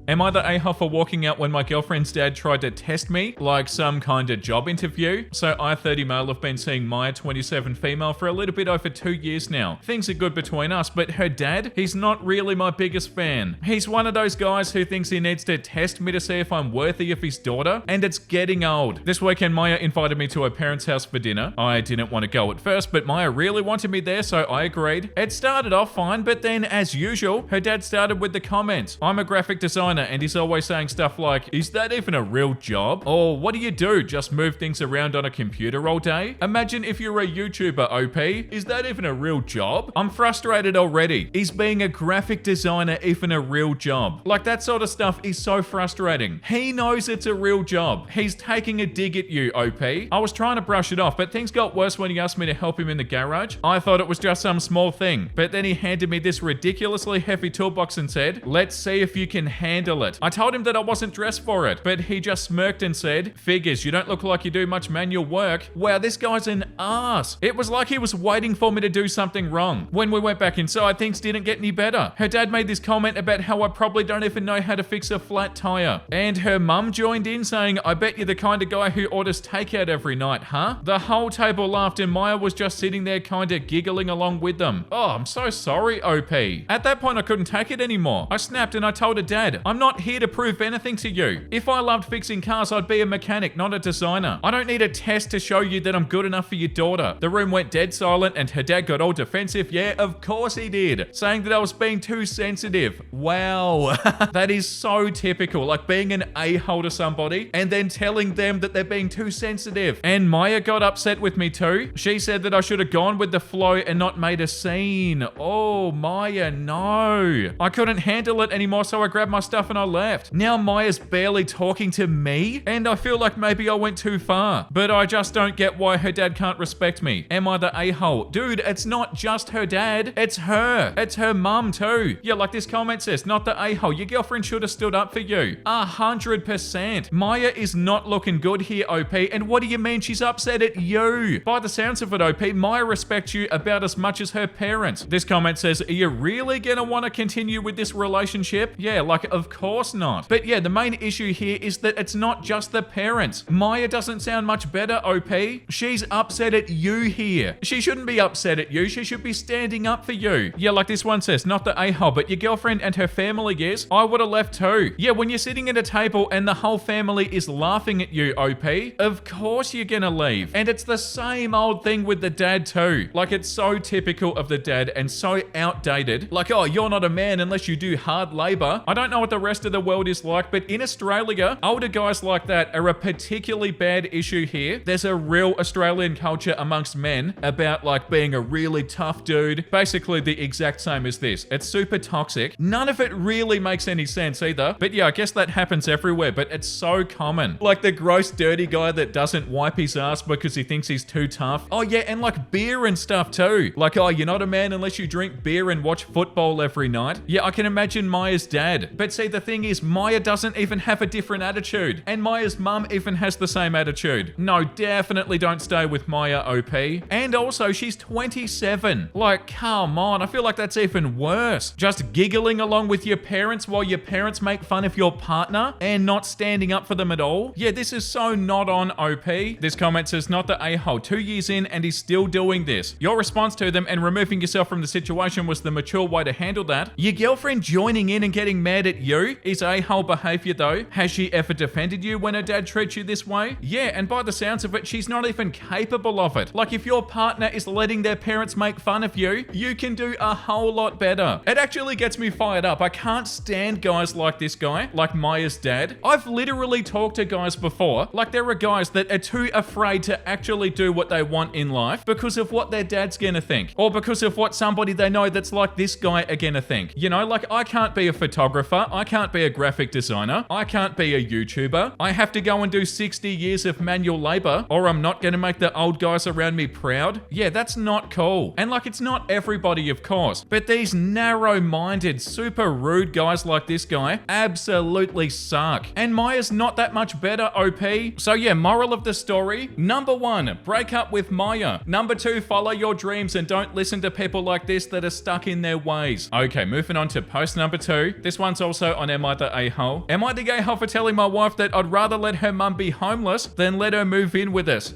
Am I the a-hole for walking out when my girlfriend's dad tried to test me, like some kind of job interview? So I, 30 male, have been seeing Maya, 27 female, for a little bit over 2 years now. Things are good between us, but her dad, he's not really my biggest fan. He's one of those guys who thinks he needs to test me to see if I'm worthy of his daughter, and it's getting old. This weekend, Maya invited me to her parents' house for dinner. I didn't want to go at first, but Maya really wanted me there, so I agreed. It started off fine, but then, as usual, her dad started with the comments. I'm a graphic designer, and he's always saying stuff like, is that even a real job? Or what do? Just move things around on a computer all day? Imagine if you're a YouTuber, OP. Is that even a real job? I'm frustrated already. Is being a graphic designer even a real job? Like, that sort of stuff is so frustrating. He knows it's a real job. He's taking a dig at you, OP. I was trying to brush it off, but things got worse when he asked me to help him in the garage. I thought it was just some small thing, but then he handed me this ridiculously heavy toolbox and said, let's see if you can handle it. I told him that I wasn't dressed for it, but he just smirked and said, figures, you don't look like you do much manual work. Wow, this guy's an ass. It was like he was waiting for me to do something wrong. When we went back inside, things didn't get any better. Her dad made this comment about how I probably don't even know how to fix a flat tire. And her mum joined in saying, I bet you're the kind of guy who orders takeout every night, huh? The whole table laughed and Maya was just sitting there kind of giggling along with them. Oh, I'm so sorry, OP. At that point, I couldn't take it anymore. I snapped and I told her dad, I'm not here to prove anything to you. If I loved fixing cars, I'd be a mechanic, not a designer. I don't need a test to show you that I'm good enough for your daughter. The room went dead silent and her dad got all defensive. Yeah, of course he did. Saying that I was being too sensitive. Wow. That is so typical. Like being an a-hole to somebody and then telling them that they're being too sensitive. And Maya got upset with me too. She said that I should have gone with the flow and not made a scene. Oh, Maya, no. I couldn't handle it anymore, so I grabbed my stuff and I left. Now Maya's barely talking to me, and I feel like maybe I went too far. But I just don't get why her dad can't respect me. Am I the a-hole? Dude, it's not just her dad. It's her. It's her mum too. Yeah, like this comment says, not the a-hole. Your girlfriend should have stood up for you. 100%. Maya is not looking good here, OP. And what do you mean she's upset at you? By the sounds of it, OP, Maya respects you about as much as her parents. This comment says, are you really gonna want to continue with this relationship? Yeah, like, of course not. But yeah, the main issue here is that it's not just the parents. Maya doesn't sound much better, OP. She's upset at you here. She shouldn't be upset at you. She should be standing up for you. Yeah, like this one says, not the a-hole, but your girlfriend and her family is. I would have left too. Yeah, when you're sitting at a table and the whole family is laughing at you, OP, of course you're gonna leave. And it's the same old thing with the dad too. Like, it's so typical of the dad and so outdated. Like, oh, you're not a man unless you do hard labor. I don't know what the rest of the world is like, but in Australia, older guys like that are a particularly bad issue here. There's a real Australian culture amongst men about like being a really tough dude. Basically the exact same as this. It's super toxic. None of it really makes any sense either. But yeah, I guess that happens everywhere, but it's so common. Like the gross dirty guy that doesn't wipe his ass because he thinks he's too tough. Oh yeah, and like beer and stuff too. Like, oh, you're not a man unless you drink beer and watch football every night. Yeah, I can imagine Maya's dad. But see, the thing is, Maya doesn't even have a different attitude. And Maya's mum even has the same attitude. No, definitely don't stay with Maya, OP. And also, she's 27. Like, come on, I feel like that's even worse. Just giggling along with your parents while your parents make fun of your partner and not standing up for them at all. Yeah, this is so not on, OP. This comment says, not the a-hole. 2 years in and he's still doing this. Your response to them and removing yourself from the situation was the mature way to handle that. Your girlfriend joining in and getting mad at you is a-hole behavior though. Has she ever defended you when her dad treats you this way? Yeah, and by the sounds of it, she's not even capable of it. Like, if your partner is letting their parents make fun of you, you can do a whole lot better. It actually gets me fired up. I can't stand guys like this guy, like Maya's dad. I've literally talked to guys before, like there are guys that are too afraid to actually do what they want in life because of what their dad's gonna think, or because of what somebody they know that's like this guy are gonna think. You know, like, I can't be a photographer, I can't be a graphic designer, I can't be a YouTuber. I have to go and do 60 years of manual labor, or I'm not gonna make the old guys around me proud. Yeah, that's not cool. And like, it's not everybody, of course, but these narrow-minded, super rude guys like this guy absolutely suck. And Maya's not that much better, OP. So yeah, moral of the story, number 1, break up with Maya. Number 2, follow your dreams and don't listen to people like this that are stuck in their ways. Okay, moving on to post number 2. This one's also Also on Am I the A-hole? Am I the a-hole for telling my wife that I'd rather let her mum be homeless than let her move in with us?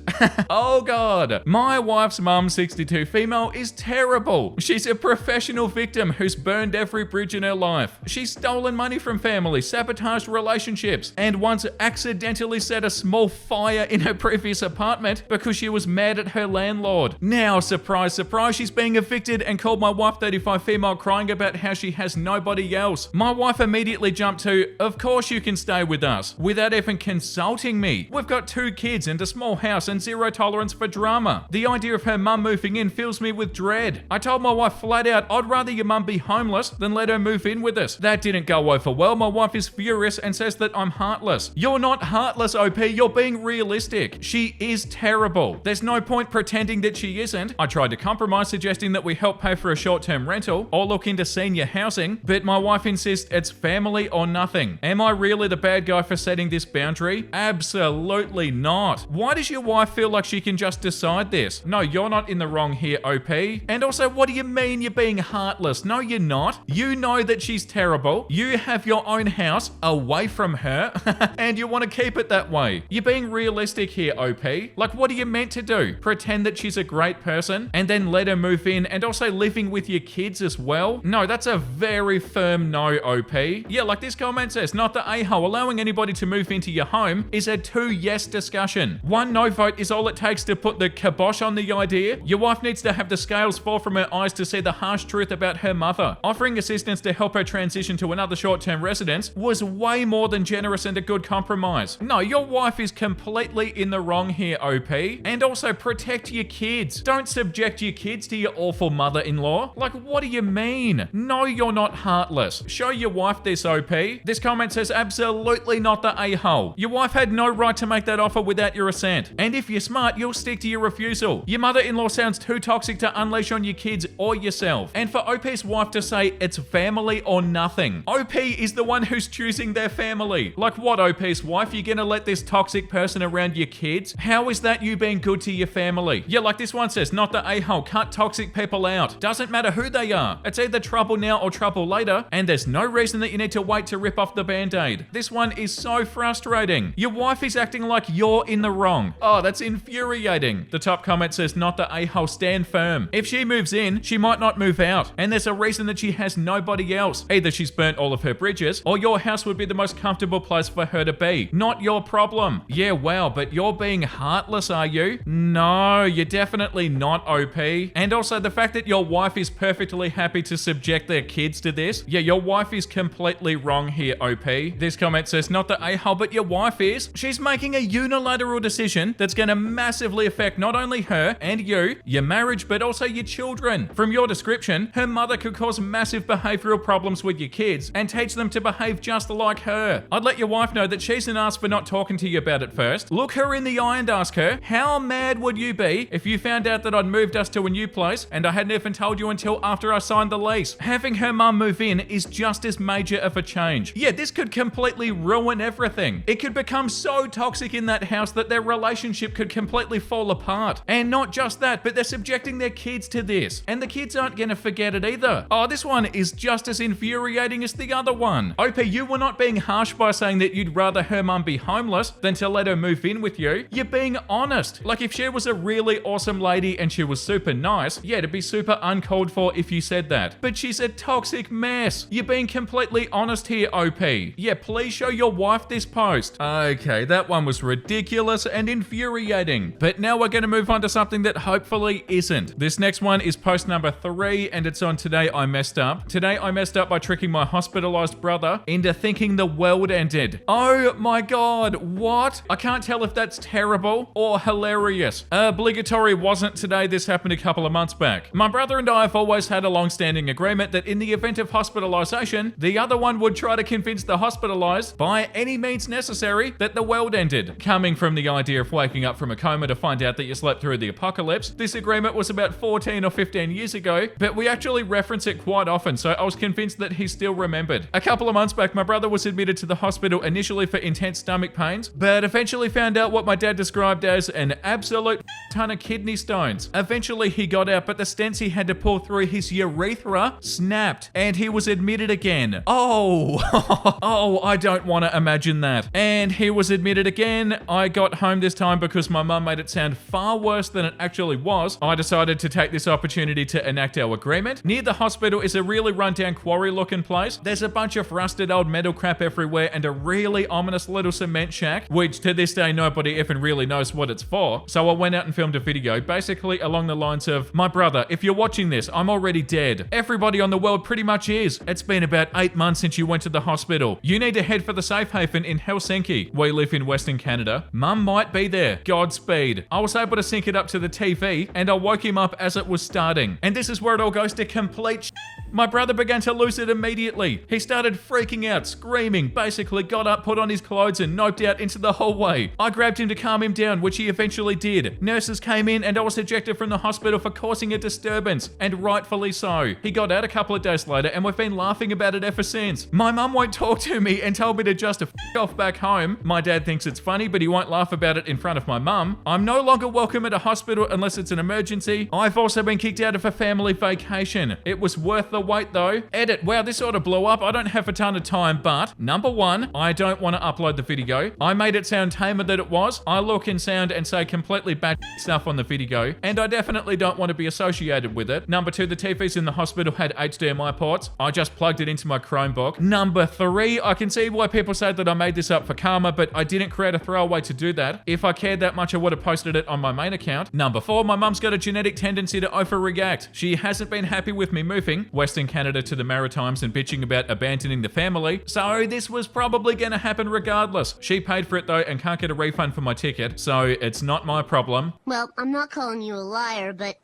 Oh god. My wife's mum, 62 female, is terrible. She's a professional victim who's burned every bridge in her life. She's stolen money from family, sabotaged relationships, and once accidentally set a small fire in her previous apartment because she was mad at her landlord. Now, surprise, surprise, she's being evicted and called my wife, 35 female, crying about how she has nobody else. My wife immediately jumped to, of course you can stay with us, without even consulting me. We've got 2 kids and a small house and zero tolerance for drama. The idea of her mum moving in fills me with dread. I told my wife flat out, I'd rather your mum be homeless than let her move in with us. That didn't go over well. My wife is furious and says that I'm heartless. You're not heartless, OP. You're being realistic. She is terrible. There's no point pretending that she isn't. I tried to compromise, suggesting that we help pay for a short-term rental or look into senior housing, but my wife insists it's family or nothing. Am I really the bad guy for setting this boundary? Absolutely not. Why does your wife feel like she can just decide this? No, you're not in the wrong here, OP. And also, what do you mean you're being heartless? No, you're not. You know that she's terrible. You have your own house away from her and you want to keep it that way. You're being realistic here, OP. Like, what are you meant to do? Pretend that she's a great person and then let her move in and also living with your kids as well? No, that's a very firm no, OP. Yeah, like this comment says, not the a-hole. Allowing anybody to move into your home is a 2 yes discussion. 1 no vote is all it takes to put the kibosh on the idea. Your wife needs to have the scales fall from her eyes to see the harsh truth about her mother. Offering assistance to help her transition to another short-term residence was way more than generous and a good compromise. No, your wife is completely in the wrong here, OP. And also protect your kids. Don't subject your kids to your awful mother-in-law. Like, what do you mean? No, you're not heartless. Show your wife this, OP. This comment says absolutely not the a-hole. Your wife had no right to make that offer without your assent. And if you're smart, you'll stick to your refusal. Your mother-in-law sounds too toxic to unleash on your kids or yourself. And for OP's wife to say it's family or nothing. OP is the one who's choosing their family. Like what, OP's wife? You're gonna let this toxic person around your kids? How is that you being good to your family? Yeah, like this one says, not the a-hole. Cut toxic people out. Doesn't matter who they are. It's either trouble now or trouble later, and there's no reason that you need to wait to rip off the band-aid. This one is so frustrating. Your wife is acting like you're in the wrong. Oh, that's infuriating. The top comment says, not the a-hole. Stand firm. If she moves in, she might not move out, and there's a reason that she has nobody else. Either she's burnt all of her bridges, or your house would be the most comfortable place for her to be. Not your problem. Yeah, wow, but you're being heartless, are you? No, you're definitely not, OP. And also the fact that your wife is perfectly happy to subject their kids to this. Yeah, your wife is completely wrong here, OP. This comment says, not the a-hole, but your wife is. She's making a unilateral decision that's going to massively affect not only her and you, your marriage, but also your children. From your description, her mother could cause massive behavioral problems with your kids and teach them to behave just like her. I'd let your wife know that she's an ass for not talking to you about it first. Look her in the eye and ask her, how mad would you be if you found out that I'd moved us to a new place and I hadn't even told you until after I signed the lease? Having her mum move in is just as major of a change. Yeah, this could completely ruin everything. It could become so toxic in that house that their relationship could completely fall apart. And not just that, but they're subjecting their kids to this. And the kids aren't gonna forget it either. Oh, this one is just as infuriating as the other one. OP, you were not being harsh by saying that you'd rather her mum be homeless than to let her move in with you. You're being honest. Like if she was a really awesome lady and she was super nice, yeah, it'd be super uncalled for if you said that. But she's a toxic mess. You're being completely honest here, OP. Yeah, please show your wife this post. Okay, that one was ridiculous and infuriating. But now we're gonna move on to something that hopefully isn't. This next one is post number 3 and it's on Today I Messed Up. Today I messed up by tricking my hospitalized brother into thinking the world ended. Oh my god, what? I can't tell if that's terrible or hilarious. Obligatory wasn't today, this happened a couple of months back. My brother and I have always had a long-standing agreement that in the event of hospitalization, the other one would try to convince the hospitalized by any means necessary that the world ended. Coming from the idea of waking up from a coma to find out that you slept through the apocalypse, this agreement was about 14 or 15 years ago, but we actually reference it quite often, so I was convinced that he still remembered. A couple of months back, my brother was admitted to the hospital initially for intense stomach pains, but eventually found out what my dad described as an absolute ton of kidney stones. Eventually he got out, but the stents he had to pull through his urethra snapped, and he was admitted again. Oh Oh, oh, I don't want to imagine that. And he was admitted again. I got home this time because my mum made it sound far worse than it actually was. I decided to take this opportunity to enact our agreement. Near the hospital is a really rundown quarry looking place. There's a bunch of rusted old metal crap everywhere and a really ominous little cement shack, which to this day nobody even really knows what it's for. So I went out and filmed a video basically along the lines of, my brother, if you're watching this, I'm already dead. Everybody on the world pretty much is. It's been about 8 months since you went to the hospital. You need to head for the safe haven in Helsinki. We live in Western Canada. Mum might be there. Godspeed. I was able to sync it up to the TV and I woke him up as it was starting. And this is where it all goes to complete My brother began to lose it immediately. He started freaking out, screaming, basically got up, put on his clothes and noped out into the hallway. I grabbed him to calm him down, which he eventually did. Nurses came in and I was ejected from the hospital for causing a disturbance, and rightfully so. He got out a couple of days later and we've been laughing about it ever since. My mum won't talk to me and told me to just f off back home. My dad thinks it's funny, but he won't laugh about it in front of my mum. I'm no longer welcome at a hospital unless it's an emergency. I've also been kicked out of a family vacation. It was worth the wait though. Edit. Wow, this sort of blew up. I don't have a ton of time, but number one, I don't want to upload the video. I made it sound tamer than it was. I look and sound and say completely bad stuff on the video, and I definitely don't want to be associated with it. Number two, the TVs in the hospital had HDMI ports. I just plugged it into my Chromebook. Number three, I can see why people say that I made this up for karma, but I didn't create a throwaway to do that. If I cared that much, I would have posted it on my main account. Number four, my mum's got a genetic tendency to overreact. She hasn't been happy with me moving Western Canada to the Maritimes and bitching about abandoning the family, so this was probably going to happen regardless. She paid for it though and can't get a refund for my ticket, so it's not my problem. Well, I'm not calling you a liar, but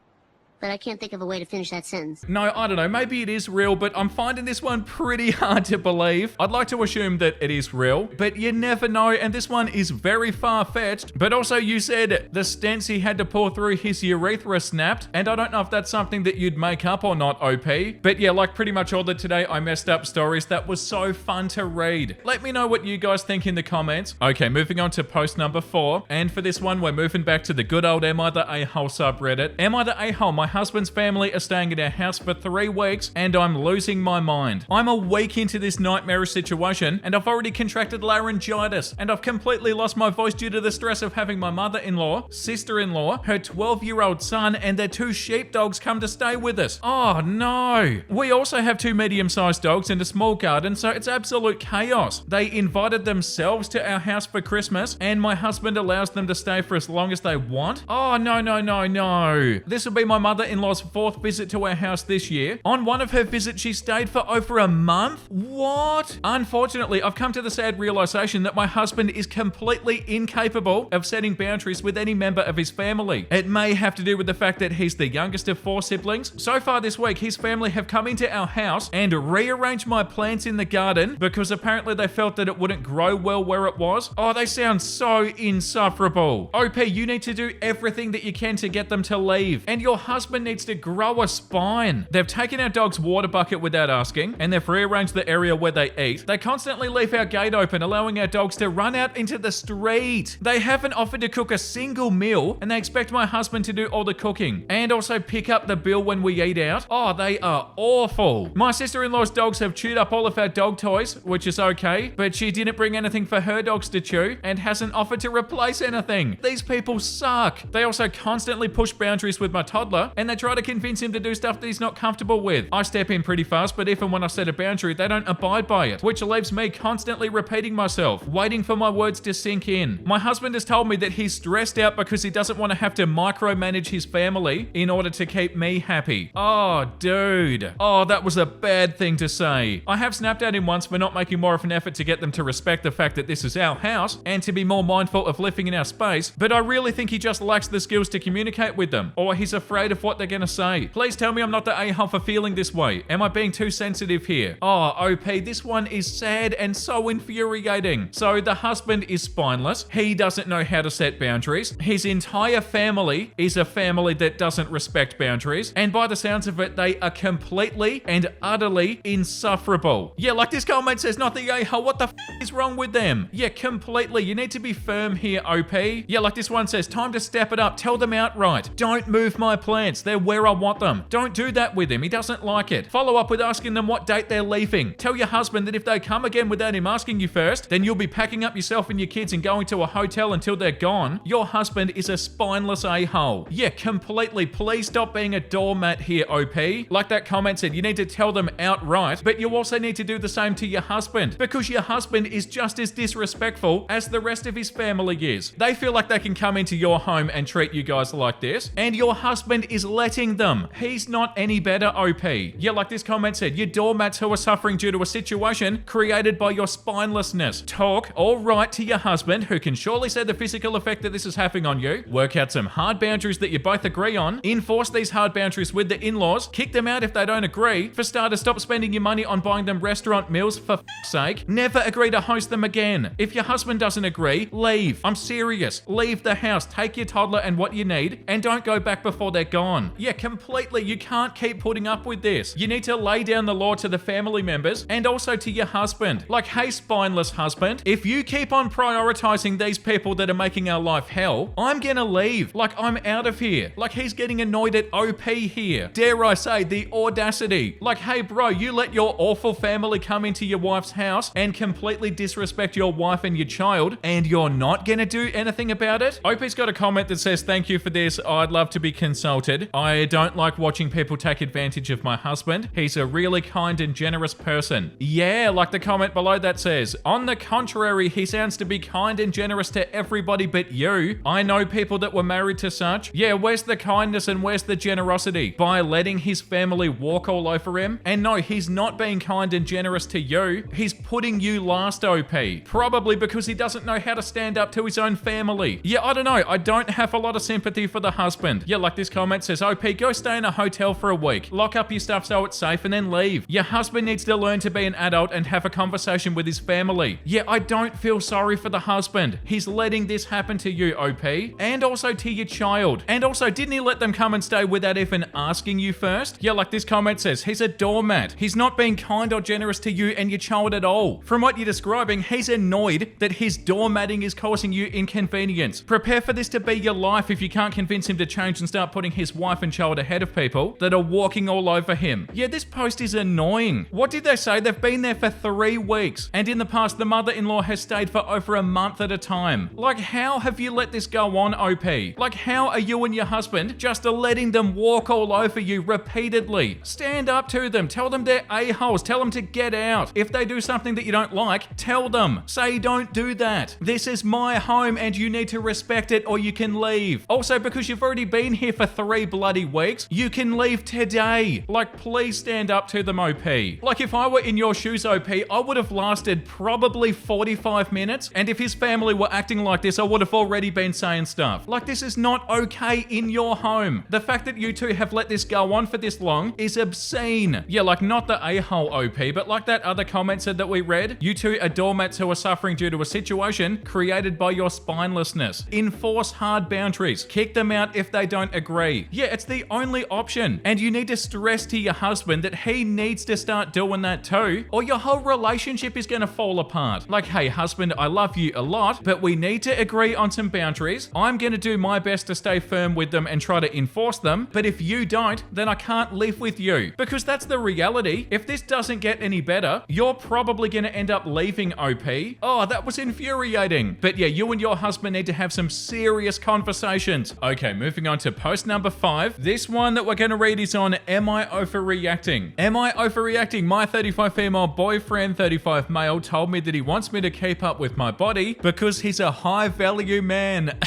I can't think of a way to finish that sentence. No, I don't know. Maybe it is real, but I'm finding this one pretty hard to believe. I'd like to assume that it is real, but you never know, and this one is very far-fetched. But also, you said the stents he had to pull through his urethra snapped, and I don't know if that's something that you'd make up or not, OP. But yeah, like pretty much all the Today I Messed Up stories, that was so fun to read. Let me know what you guys think in the comments. Okay, moving on to post number 4, and for this one, we're moving back to the good old Am I the A-hole subreddit. Am I the A-hole? My husband's family are staying at our house for 3 weeks and I'm losing my mind. I'm a week into this nightmarish situation and I've already contracted laryngitis and I've completely lost my voice due to the stress of having my mother-in-law, sister-in-law, her 12-year-old son and their 2 sheepdogs come to stay with us. Oh no. We also have 2 medium-sized dogs and a small garden, so it's absolute chaos. They invited themselves to our house for Christmas and my husband allows them to stay for as long as they want. Oh no, no, no, no. This will be my mother-in-law's 4th visit to our house this year. On one of her visits, she stayed for over a month? What? Unfortunately, I've come to the sad realization that my husband is completely incapable of setting boundaries with any member of his family. It may have to do with the fact that he's the youngest of 4 siblings. So far this week, his family have come into our house and rearranged my plants in the garden because apparently they felt that it wouldn't grow well where it was. Oh, they sound so insufferable. OP, you need to do everything that you can to get them to leave. And your husband needs to grow a spine. They've taken our dog's water bucket without asking, and they've rearranged the area where they eat. They constantly leave our gate open, allowing our dogs to run out into the street. They haven't offered to cook a single meal, and they expect my husband to do all the cooking, and also pick up the bill when we eat out. Oh, they are awful. My sister-in-law's dogs have chewed up all of our dog toys, which is okay, but she didn't bring anything for her dogs to chew, and hasn't offered to replace anything. These people suck. They also constantly push boundaries with my toddler, and they try to convince him to do stuff that he's not comfortable with. I step in pretty fast, but even when I set a boundary, they don't abide by it, which leaves me constantly repeating myself, waiting for my words to sink in. My husband has told me that he's stressed out because he doesn't want to have to micromanage his family in order to keep me happy. Oh, dude. Oh, that was a bad thing to say. I have snapped at him once for not making more of an effort to get them to respect the fact that this is our house and to be more mindful of living in our space, but I really think he just lacks the skills to communicate with them, or he's afraid of what they're going to say. Please tell me I'm not the a-hole for feeling this way. Am I being too sensitive here? Oh, OP, this one is sad and so infuriating. So the husband is spineless. He doesn't know how to set boundaries. His entire family is a family that doesn't respect boundaries. And by the sounds of it, they are completely and utterly insufferable. Yeah, like this comment says, not the a-hole. What the is wrong with them? Yeah, completely. You need to be firm here, OP. Yeah, like this one says, time to step it up. Tell them outright. Don't move my plants. pants. They're where I want them. Don't do that with him. He doesn't like it. Follow up with asking them what date they're leaving. Tell your husband that if they come again without him asking you first, then you'll be packing up yourself and your kids and going to a hotel until they're gone. Your husband is a spineless a-hole. Yeah, completely. Please stop being a doormat here, OP. Like that comment said, you need to tell them outright, but you also need to do the same to your husband, because your husband is just as disrespectful as the rest of his family is. They feel like they can come into your home and treat you guys like this, and your husband is letting them. He's not any better, OP. Yeah, like this comment said, you're doormats who are suffering due to a situation created by your spinelessness. Talk all right to your husband, who can surely see the physical effect that this is having on you. Work out some hard boundaries that you both agree on. Enforce these hard boundaries with the in-laws. Kick them out if they don't agree. For starters, stop spending your money on buying them restaurant meals, for f***'s sake. Never agree to host them again. If your husband doesn't agree, leave. I'm serious. Leave the house. Take your toddler and what you need, and don't go back before they're gone. Yeah, completely. You can't keep putting up with this. You need to lay down the law to the family members and also to your husband. Like, hey, spineless husband, if you keep on prioritizing these people that are making our life hell, I'm gonna leave. Like, I'm out of here. Like, he's getting annoyed at OP here. Dare I say, the audacity. Like, hey bro, you let your awful family come into your wife's house and completely disrespect your wife and your child, and you're not gonna do anything about it? OP's got a comment that says, thank you for this. I'd love to be consulted. I don't like watching people take advantage of my husband. He's a really kind and generous person. Yeah, like the comment below that says, on the contrary, he sounds to be kind and generous to everybody but you. I know people that were married to such. Yeah, where's the kindness and where's the generosity? By letting his family walk all over him? And no, he's not being kind and generous to you. He's putting you last, OP. Probably because he doesn't know how to stand up to his own family. Yeah, I don't know. I don't have a lot of sympathy for the husband. Yeah, like this comment says, OP, go stay in a hotel for a week. Lock up your stuff so it's safe and then leave. Your husband needs to learn to be an adult and have a conversation with his family. Yeah, I don't feel sorry for the husband. He's letting this happen to you, OP, and also to your child. And also, didn't he let them come and stay without even asking you first? Yeah, like this comment says, he's a doormat. He's not being kind or generous to you and your child at all. From what you're describing, he's annoyed that his doormatting is causing you inconvenience. Prepare for this to be your life if you can't convince him to change and start putting his wife and child ahead of people that are walking all over him. Yeah, this post is annoying. What did they say? They've been there for 3 weeks. And in the past, the mother-in-law has stayed for over a month at a time. Like, how have you let this go on, OP? Like, how are you and your husband just letting them walk all over you repeatedly? Stand up to them. Tell them they're a-holes. Tell them to get out. If they do something that you don't like, tell them. Say, don't do that. This is my home and you need to respect it or you can leave. Also, because you've already been here for 3 bloody weeks, you can leave today. Like, please stand up to them, OP. Like, if I were in your shoes, OP, I would have lasted probably 45 minutes, and if his family were acting like this, I would have already been saying stuff. Like, this is not okay in your home. The fact that you two have let this go on for this long is obscene. Yeah, like, not the a-hole OP, but like that other comment said that we read, you two are doormats who are suffering due to a situation created by your spinelessness. Enforce hard boundaries. Kick them out if they don't agree. Yeah, it's the only option. And you need to stress to your husband that he needs to start doing that too, or your whole relationship is gonna fall apart. Like, hey husband, I love you a lot, but we need to agree on some boundaries. I'm gonna do my best to stay firm with them and try to enforce them, but if you don't, then I can't live with you. Because that's the reality. If this doesn't get any better, you're probably gonna end up leaving, OP. Oh, that was infuriating. But yeah, you and your husband need to have some serious conversations. Okay, moving on to post number 5. This one that we're gonna read is on, am I overreacting? Am I overreacting? My 35 female boyfriend, 35 male, told me that he wants me to keep up with my body because he's a high value man.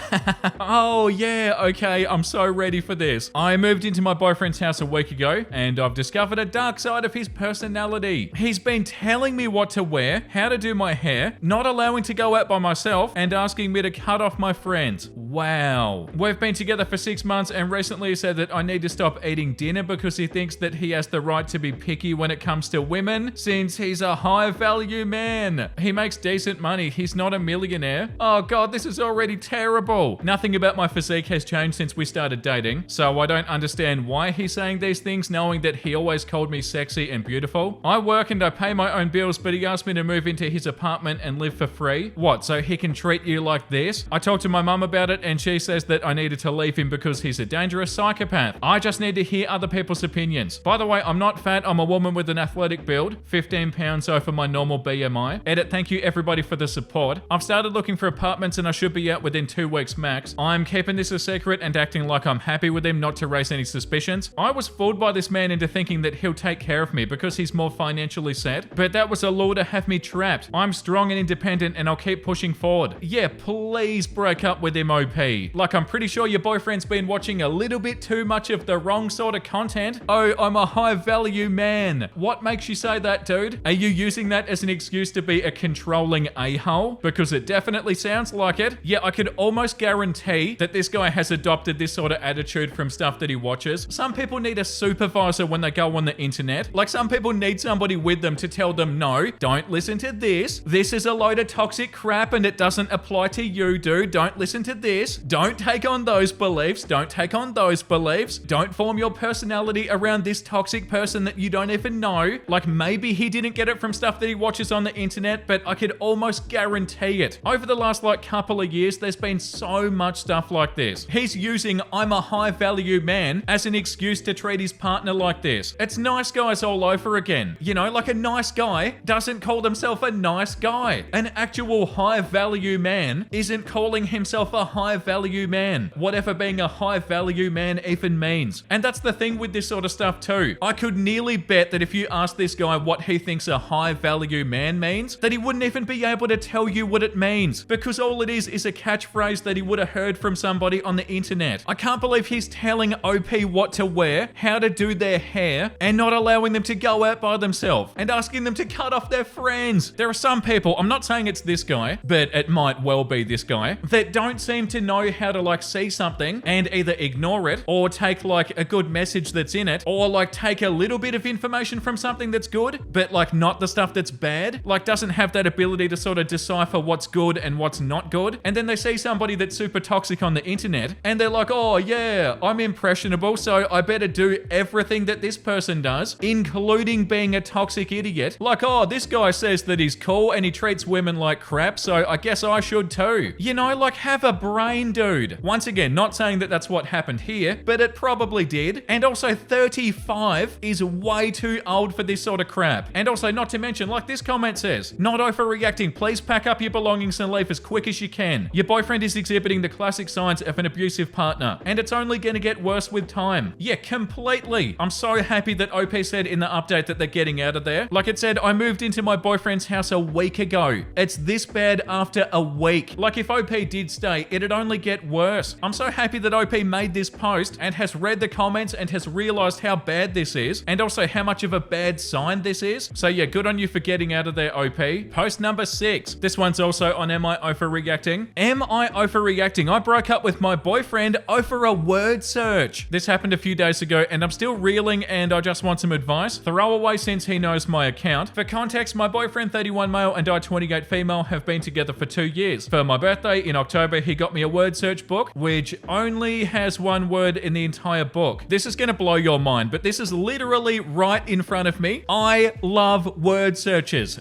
Oh yeah, okay, I'm so ready for this. I moved into my boyfriend's house a week ago and I've discovered a dark side of his personality. He's been telling me what to wear, how to do my hair, not allowing to go out by myself, and asking me to cut off my friends. Wow. We've been together for 6 months and recently he said that I need to stop eating dinner because he thinks that he has the right to be picky when it comes to women since he's a high value man. He makes decent money. He's not a millionaire. Oh God, this is already terrible. Nothing about my physique has changed since we started dating, so I don't understand why he's saying these things knowing that he always called me sexy and beautiful. I work and I pay my own bills, but he asked me to move into his apartment and live for free. What, so he can treat you like this? I talked to my mum about it and she says that I needed to leave him because he's a dangerous psychopath. I just need to hear other people's opinions. By the way, I'm not fat. I'm a woman with an athletic build, 15 pounds over my normal BMI. Edit, thank you everybody for the support. I've started looking for apartments and I should be out within 2 weeks max. I'm keeping this a secret and acting like I'm happy with him, not to raise any suspicions. I was fooled by this man into thinking that he'll take care of me because he's more financially set, but that was a lure to have me trapped. I'm strong and independent and I'll keep pushing forward. Yeah, please break up with him, OP. Like, I'm pretty sure your boyfriend's been watching a little bit too much of the wrong sort of content. Oh, I'm a high value man. What makes you say that, dude? Are you using that as an excuse to be a controlling a-hole? Because it definitely sounds like it. Yeah, I could almost guarantee that this guy has adopted this sort of attitude from stuff that he watches. Some people need a supervisor when they go on the internet. Like, some people need somebody with them to tell them, no, don't listen to this. This is a load of toxic crap and it doesn't apply to you, dude. Don't listen to this. Don't take on those beliefs. Don't take on those beliefs. Don't form your personality around this toxic person that you don't even know. Like, maybe he didn't get it from stuff that he watches on the internet, but I could almost guarantee it. Over the last couple of years, there's been so much stuff like this. He's using I'm a high value man as an excuse to treat his partner like this. It's nice guys all over again. You know, like, a nice guy doesn't call himself a nice guy. An actual high value man isn't calling himself a high value man. Whatever being a high value man even means. And that's the thing with this sort of stuff too. I could nearly bet that if you ask this guy what he thinks a high value man means, that he wouldn't even be able to tell you what it means, because all it is a catchphrase that he would have heard from somebody on the internet. I can't believe he's telling OP what to wear, how to do their hair, and not allowing them to go out by themselves, and asking them to cut off their friends. There are some people, I'm not saying it's this guy, but it might well be this guy, that don't seem to know how to see something and either ignore it or take a good message that's in it, or take a little bit of information from something that's good, but not the stuff that's bad. Doesn't have that ability to sort of decipher what's good and what's not good. And then they see somebody that's super toxic on the internet and they're like, oh yeah, I'm impressionable, so I better do everything that this person does, including being a toxic idiot. Oh, this guy says that he's cool and he treats women like crap, so I guess I should too. You know, have a brain, dude. Once again, not saying that that's what happened here, but it probably did. And also 35 is way too old for this sort of crap. And also, not to mention, this comment says, not overreacting, please pack up your belongings and leave as quick as you can. Your boyfriend is exhibiting the classic signs of an abusive partner, and it's only going to get worse with time. Yeah, completely. I'm so happy that OP said in the update that they're getting out of there. It said, I moved into my boyfriend's house a week ago. It's this bad after a week. If OP did stay, it'd only get worse. I'm so happy that OP made this post and has read the comments and has realized how bad this is, and also how much of a bad sign this is. So yeah, good on you for getting out of there, OP. Post number 6. This one's also on Am I Overreacting? Am I overreacting? I broke up with my boyfriend over a word search. This happened a few days ago and I'm still reeling and I just want some advice. Throw away since he knows my account. For context, my boyfriend 31 male and I 28 female have been together for 2 years. For my birthday in October, he got me a word search book, which only has one word in the entire book. This is going to blow your mind, but this is literally right in front of me. I love word searches.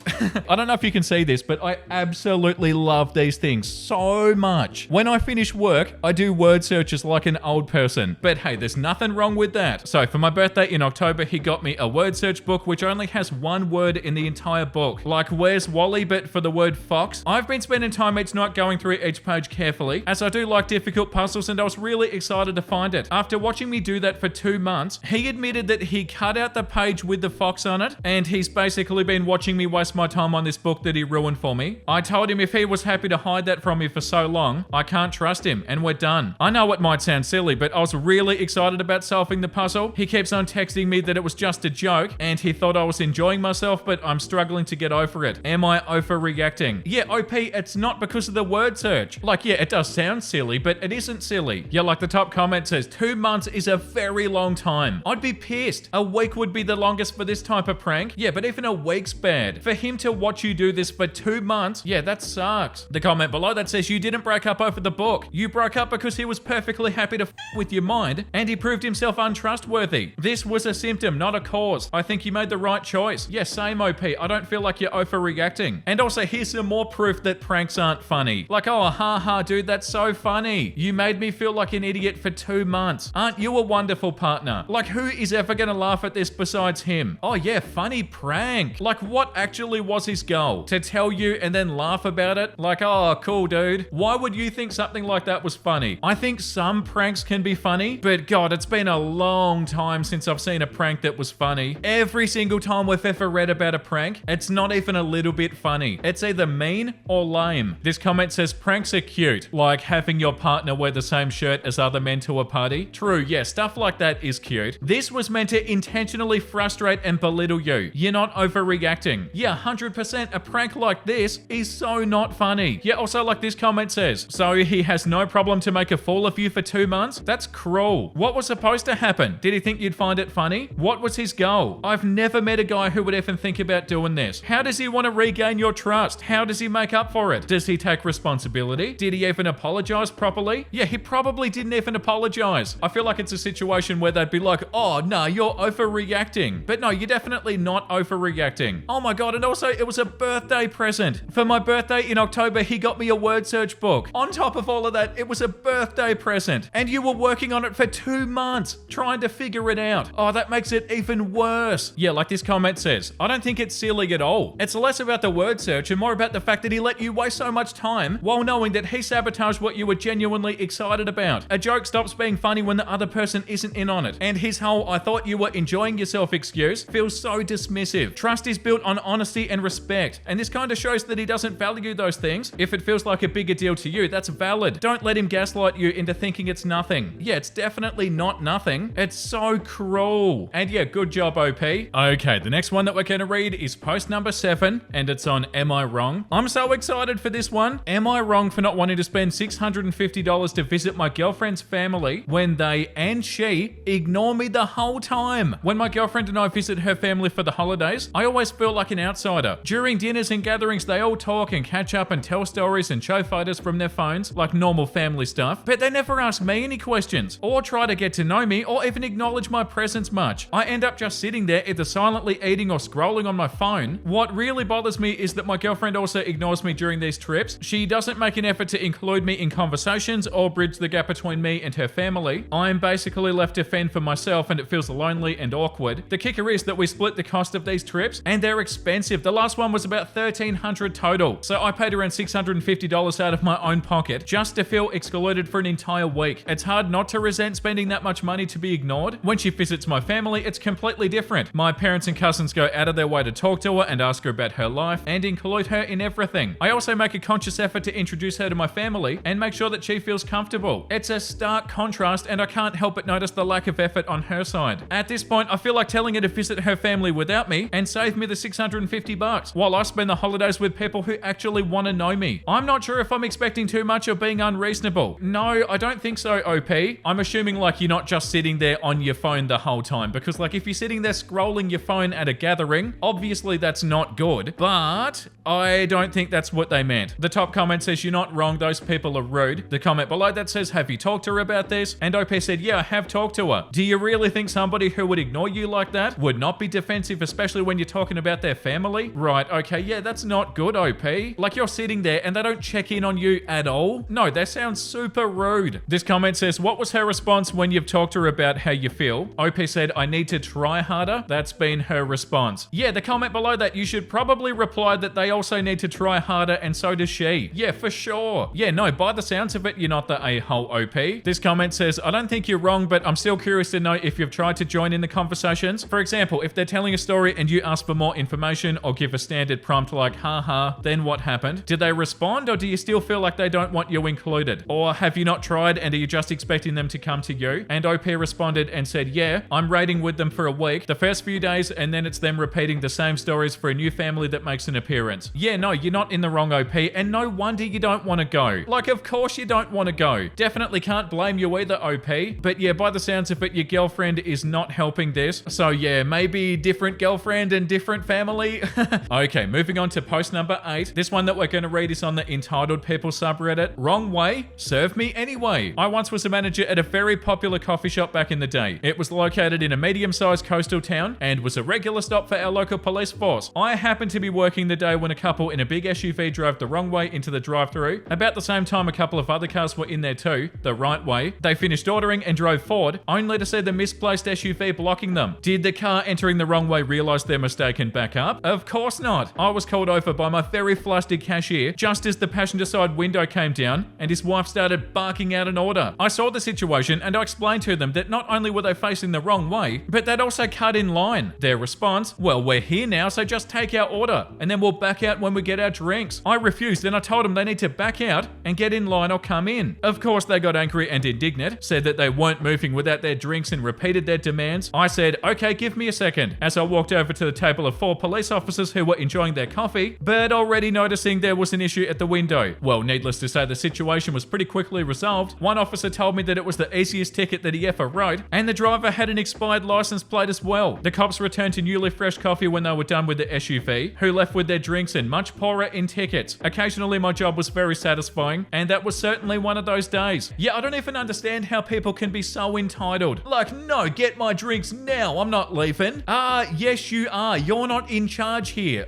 I don't know if you can see this, but I absolutely love these things so much. When I finish work, I do word searches like an old person. But hey, there's nothing wrong with that. So for my birthday in October, he got me a word search book, which only has one word in the entire book. Like Where's Wally, but for the word fox. I've been spending time each night going through each page carefully, as I do like difficult puzzles, and I was really excited to find it. After watching me do that for 2 months, he admitted that he cut out the page with the fox on it, and he's basically been watching me waste my time on this book that he ruined for me. I told him if he was happy to hide that from me for so long, I can't trust him, and we're done. I know it might sound silly, but I was really excited about solving the puzzle. He keeps on texting me that it was just a joke, and he thought I was enjoying myself, but I'm struggling to get over it. Am I overreacting? Yeah, OP, it's not because of the word search. Yeah, it does sound silly, but it isn't silly. Yeah, the top comment says, 2 months is a very long time. I'd be pissed. A week would be the longest for this type of prank. Yeah, but even a week's bad. For him to watch you do this for 2 months, yeah, that sucks. The comment below that says, you didn't break up over the book. You broke up because he was perfectly happy to with your mind, and he proved himself untrustworthy. This was a symptom, not a cause. I think you made the right choice. Yeah, same OP. I don't feel like you're overreacting. And also, here's some more proof that pranks aren't funny. Oh, haha, dude, that's so funny. You made me feel like an idiot for 2 months. Aren't you a wonderful partner? Like, who is ever gonna laugh at this besides him? Oh yeah, funny prank. Like, what actually was his goal? To tell you and then laugh about it? Like, oh, cool, dude. Why would you think something like that was funny? I think some pranks can be funny, but God, it's been a long time since I've seen a prank that was funny. Every single time we've ever read about a prank, it's not even a little bit funny. It's either mean or lame. This comment says pranks are cute, like having your partner wear the same shirt as other men to a party. True, yeah, stuff like that is cute. This was meant to intentionally frustrate and belittle you. You're not overreacting. Yeah, 100%. A prank like this is so not funny. Yeah, also like this comment says, so he has no problem to make a fool of you for 2 months? That's cruel. What was supposed to happen? Did he think you'd find it funny? What was his goal? I've never met a guy who would even think about doing this. How does he want to regain your trust? How does he make up for it? Does he take responsibility? Did he even apologize properly? Yeah, he probably didn't even apologize. I feel like it's a situation where they'd be like, oh, no, you're overreacting. But no, you're definitely not overreacting. Oh my God, and also it was a birthday present. For my birthday in October, he got me a word search book. On top of all of that, it was a birthday present. And you were working on it for 2 months, trying to figure it out. Oh, that makes it even worse. Yeah, like this comment says, I don't think it's silly at all. It's less about the word search and more about the fact that he let you waste so much time while knowing that he sabotaged what you were genuinely excited about. A joke stops being funny when the other person isn't in on it. And his whole I thought you were enjoying yourself excuse feels so dismissive. Trust is built on honesty and respect. And this kind of shows that he doesn't value those things. If it feels like a bigger deal to you, that's valid. Don't let him gaslight you into thinking it's nothing. Yeah, it's definitely not nothing. It's so cruel. And yeah, good job, OP. Okay, the next one that we're going to read is post number 7, and it's on Am I Wrong? I'm so excited for this one. Am I wrong for not wanting to spend $650 to visit my girlfriend's family when they and she ignore me the whole time? When my girlfriend and I visit her family for the holidays, I always feel like an outsider. During dinners and gatherings, they all talk and catch up and tell stories and show photos from their phones, like normal family stuff, but they never ask me any questions or try to get to know me or even acknowledge my presence much. I end up just sitting there either silently eating or scrolling on my phone. What really bothers me is that my girlfriend also ignores me during these trips. She doesn't make an effort to include me in conversations or bridge the gap between me and her family. I'm basically left to fend for myself and it feels lonely and awkward. The kicker is that we split the cost of these trips and they're expensive. The last one was about $1,300 total. So I paid around $650 out of my own pocket just to feel excluded for an entire week. It's hard not to resent spending that much money to be ignored. When she visits my family, it's completely different. My parents and cousins go out of their way to talk to her and ask her about her life and include her in everything. I also make a conscious effort to introduce her to my family and make sure that she feels comfortable. It's a stark contrast and I can't help but notice the lack of effort on her side. At this point, I feel like telling her to visit her family without me and save me the $650 while I spend the holidays with people who actually want to know me. I'm not sure if I'm expecting too much or being unreasonable. No, I don't think so, OP. I'm assuming like you're not just sitting there on your phone the whole time, because like if you're sitting there scrolling your phone at a gathering, obviously that's not good, but I don't think that's what they meant. The top comment says, you're not wrong, those people are rude. The comment below that says, have you talked to her about this? And OP said, yeah, I have talked to her. Do you really think somebody who would ignore you like that would not be defensive, especially when you're talking about their family? Right, okay, yeah, that's not good, OP. Like you're sitting there and they don't check in on you at all? No, that sounds super rude. This comment says, what was her response when you've talked to her about how you feel? OP said, I need to try harder. That's been her response. Yeah, the comment below that, you should probably reply that they also need to try harder and so does she. Yeah, for sure. Yeah, no, by the sounds of it, you're not the a-hole, OP. This comment says, I don't think you're wrong, but I'm still curious to know if you've tried to join in the conversations. For example, if they're telling a story and you ask for more information or give a standard prompt like, haha, then what happened? Did they respond or do you still feel like they don't want you included? Or have you not tried and are you just expecting them to come to you? And OP responded and said, yeah, I'm raiding with them for a week, the first few days, and then it's them repeating the same stories for a new family that makes an appearance. Yeah, no, you're not in the wrong, OP, and no wonder you don't want to go. Like, of course you don't want to go. Definitely can't blame you either, OP. But yeah, by the sounds of it, your girlfriend is not helping this. So yeah, maybe different girlfriend and different family. Okay, moving on to post number 8. This one that we're going to read is on the entitled people subreddit. Wrong way, serve me anyway. I once was a manager at a very popular coffee shop back in the day. It was located in a medium-sized coastal town and was a regular stop for our local police force. I happened to be working the day when a couple in a big SUV drove the wrong way into the drive-thru. About the same time, a couple of other cars were in there too, the right way. They finished ordering and drove forward, only to see the misplaced SUV blocking them. Did the car entering the wrong way realize their mistake and back up? Of course not. I was called over by my very flustered cashier just as the passenger side window came down and his wife started barking out an order. I saw the situation and I explained to them that not only were they facing the wrong way, but they'd also cut in line. Their response, well, we're here now, so just take our order and then we'll back out when we get our drinks. I refused and I told them they need to back out and get in line or come in. Of course, they got angry and indignant, said that they weren't moving without their drinks and repeated their demands. I said, okay, give me a second, as I walked over to the table of 4 police officers who were enjoying their coffee, but already noticing there was an issue at the window. Well, needless to say, the situation was pretty quickly resolved. One officer told me that it was the easiest ticket that he ever wrote, and the driver had an expired license plate as well. The cops returned to newly fresh coffee when they were done with the SUV, who left with their drinks and much poorer in tickets. Occasionally, my job was very satisfying, and that was certainly one of those days. Yeah, I don't even understand how people can be so entitled. Like, no, get my drinks now, I'm not leaving. Yes you are, you're not in charge here.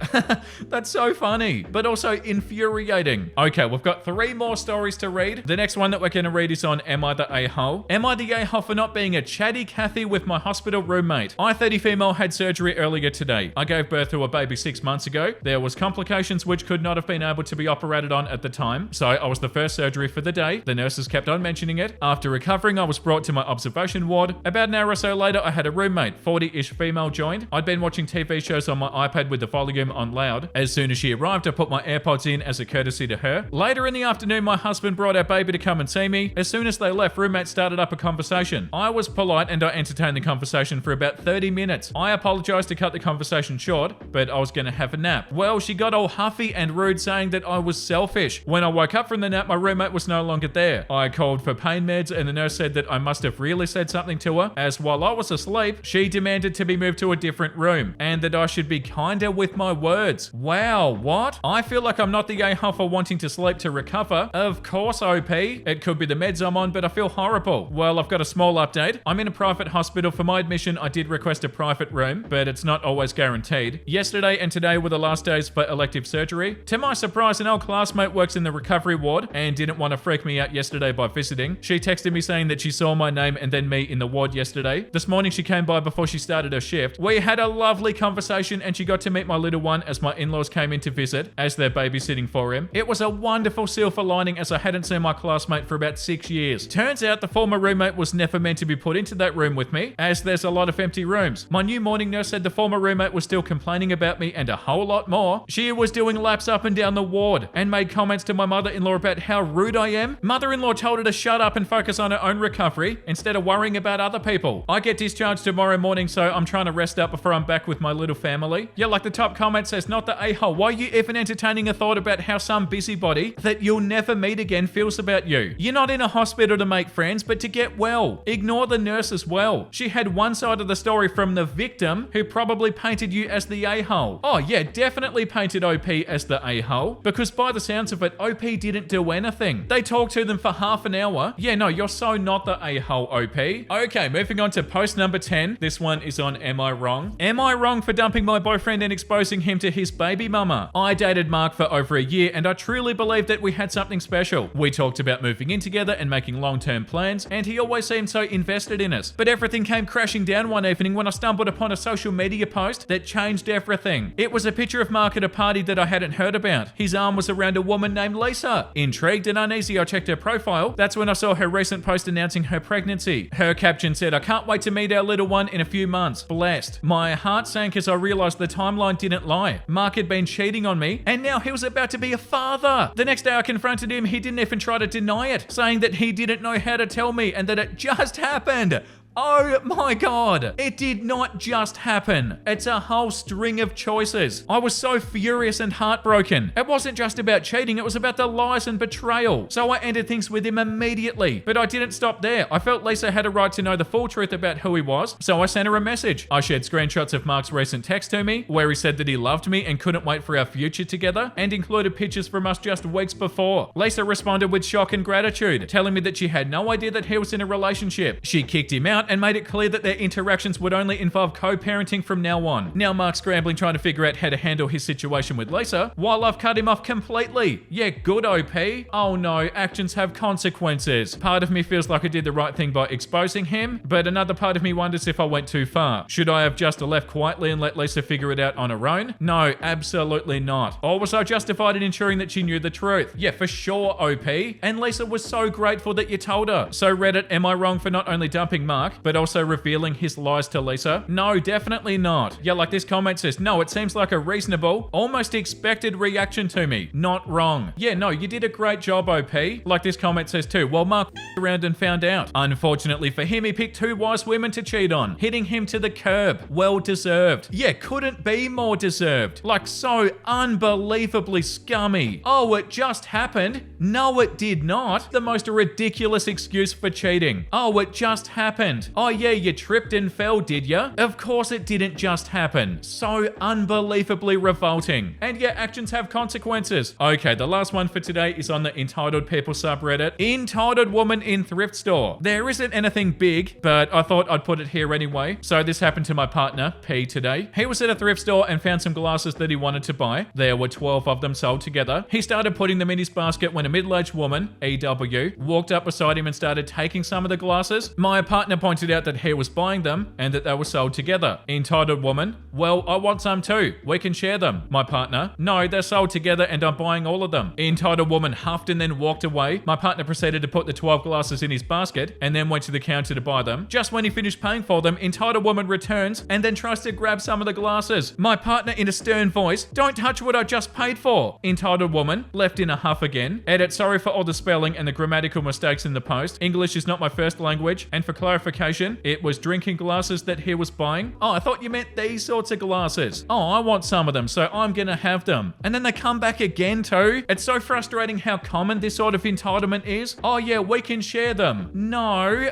That's so funny, but also infuriating. Okay, we've got 3 more stories to read. The next one that we're going to read is on Am I the A-hole? Am I the A-hole for not being a chatty Cathy with my hospital roommate? I, 30 female, had surgery earlier today. I gave birth to a baby 6 months ago. There was complications which could not have been able to be operated on at the time, so I was the first surgery for the day. The nurses kept on mentioning it. After recovering, I was brought to my observation ward. About an hour or so later, I had a roommate, 40-ish female, joined. I'd been watching TV shows on my iPad with the volume on loud. As soon as she arrived, I put my AirPods in as a courtesy to her. Later in the afternoon, my husband brought our baby to come and see me. As soon as they left, roommate started up a conversation. I was polite and I entertained the conversation for about 30 minutes. I apologized to cut the conversation short, but I was going to have a nap. Well, she got all huffy and rude, saying that I was selfish. When I woke up from the nap, my roommate was no longer there. I called for pain meds and the nurse said that I must have really said something to her, as while I was asleep, she demanded to be moved to a different room and that I should be kinder with my words. Wow, what? I feel like I'm not the a-hole for wanting to sleep to recover. Of course, OP. It could be the meds I'm on, but I feel horrible. Well, I've got a small update. I'm in a private hospital. For my admission, I did request a private room, but it's not always guaranteed. Yesterday and today were the last days for elective surgery. To my surprise, an old classmate works in the recovery ward and didn't want to freak me out yesterday by visiting. She texted me saying that she saw my name and then me in the ward yesterday. This morning she came by before she started her shift. We had a lovely conversation and she got to meet my little one as my in-laws came in to visit as they're babysitting for him. It was a wonderful silver lining as I hadn't seen my classmate for about 6 years. Turns out the former roommate was never meant to be put into that room with me, as there's a lot of empty rooms. My new morning nurse said the former roommate was still complaining about me and a whole lot more. She was doing laps up and down the ward and made comments to my mother-in-law about how rude I am. Mother-in-law told her to shut up and focus on her own recovery instead of worrying about other people. I get discharged tomorrow morning, so I'm trying to rest up before I'm back with my little family. Yeah, like the top comment says, not the a-hole. Why are you even entertaining a thought about how some busybody that you'll never meet again feels about you? You're not in a hospital to make friends, but to get well. Ignore the nurse as well. She had one side of the story from the victim, who probably painted you as the a-hole. Oh yeah, definitely painted OP as the a-hole, because by the sounds of it, OP didn't do anything. They talked to them for half an hour. Yeah, no, you're so not the a-hole, OP. Okay, moving on to post number 10. This one is on Am I Wrong? Am I wrong for dumping my boyfriend and exposing him to his baby mama? I dated Mark for over a year and I truly believed that we had something special. We talked about moving in together and making long-term plans, and he always seemed so invested in us. But everything came crashing down one evening when I stumbled upon a social media post that changed everything. It was a picture of Mark at a party that I hadn't heard about. His arm was around a woman named Lisa. Intrigued and uneasy, I checked her profile. That's when I saw her recent post announcing her pregnancy. Her caption said, "I can't wait to meet our little one in a few months. Blessed." My heart sank as I realized the timeline didn't lie. Mark had been cheating on me, and now he was about to be a father. The next day I confronted him. He didn't even try to deny it, saying that he didn't know how to tell me and that it just happened. Oh my God, it did not just happen. It's a whole string of choices. I was so furious and heartbroken. It wasn't just about cheating, it was about the lies and betrayal. So I ended things with him immediately. But I didn't stop there. I felt Lisa had a right to know the full truth about who he was, so I sent her a message. I shared screenshots of Mark's recent text to me, where he said that he loved me and couldn't wait for our future together, and included pictures from us just weeks before. Lisa responded with shock and gratitude, telling me that she had no idea that he was in a relationship. She kicked him out and made it clear that their interactions would only involve co-parenting from now on. Now Mark's scrambling trying to figure out how to handle his situation with Lisa, while I've cut him off completely. Yeah, good OP. Oh no, actions have consequences. Part of me feels like I did the right thing by exposing him, but another part of me wonders if I went too far. Should I have just left quietly and let Lisa figure it out on her own? No, absolutely not. Or was I justified in ensuring that she knew the truth? Yeah, for sure, OP. And Lisa was so grateful that you told her. So Reddit, am I wrong for not only dumping Mark, but also revealing his lies to Lisa? No, definitely not. Yeah, like this comment says, no, it seems like a reasonable, almost expected reaction to me. Not wrong. Yeah, no, you did a great job, OP. Like this comment says too, well, Mark around and found out. Unfortunately for him, he picked two wise women to cheat on, hitting him to the curb. Well deserved. Yeah, couldn't be more deserved. Like so unbelievably scummy. Oh, it just happened? No, it did not. The most ridiculous excuse for cheating. Oh, it just happened. Oh yeah, you tripped and fell, did ya? Of course it didn't just happen. So unbelievably revolting. And yeah, actions have consequences. Okay, the last one for today is on the Entitled People subreddit. Entitled Woman in Thrift Store. There isn't anything big, but I thought I'd put it here anyway. So this happened to my partner, P, today. He was at a thrift store and found some glasses that he wanted to buy. There were 12 of them sold together. He started putting them in his basket when a middle-aged woman, EW, walked up beside him and started taking some of the glasses. My partner pointed out that he was buying them and that they were sold together. Entitled woman, well, I want some too. We can share them. My partner, no, they're sold together and I'm buying all of them. Entitled woman huffed and then walked away. My partner proceeded to put the 12 glasses in his basket and then went to the counter to buy them. Just when he finished paying for them, entitled woman returns and then tries to grab some of the glasses. My partner in a stern voice, don't touch what I just paid for. Entitled woman, left in a huff again. Edit, sorry for all the spelling and the grammatical mistakes in the post. English is not my first language. And for clarification, it was drinking glasses that he was buying. Oh, I thought you meant these sorts of glasses. Oh, I want some of them, so I'm gonna have them. And then they come back again too. It's so frustrating how common this sort of entitlement is. Oh yeah, we can share them. No.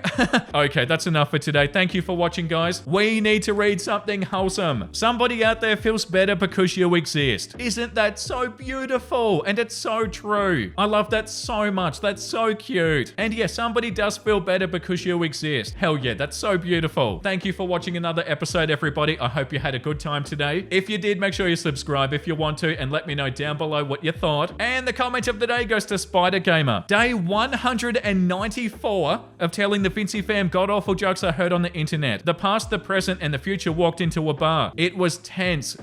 Okay, that's enough for today. Thank you for watching, guys. We need to read something wholesome. Somebody out there feels better because you exist. Isn't that so beautiful? And it's so true. I love that so much. That's so cute. And yeah, somebody does feel better because you exist. Hell yeah, that's so beautiful. Thank you for watching another episode, everybody. I hope you had a good time today. If you did, make sure you subscribe if you want to and let me know down below what you thought. And the comment of the day goes to Spider Gamer. Day 194 of telling the Vincey fam god-awful jokes I heard on the internet. The past, the present, and the future walked into a bar. It was tense.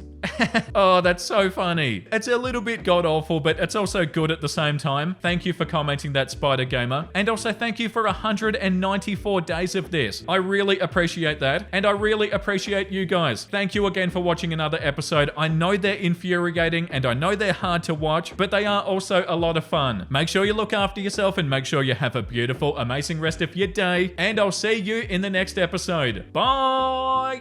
Oh, that's so funny. It's a little bit god-awful, but it's also good at the same time. Thank you for commenting that, Spider Gamer. And also thank you for 194 days of this. I really appreciate that. And I really appreciate you guys. Thank you again for watching another episode. I know they're infuriating and I know they're hard to watch, but they are also a lot of fun. Make sure you look after yourself and make sure you have a beautiful, amazing rest of your day. And I'll see you in the next episode. Bye!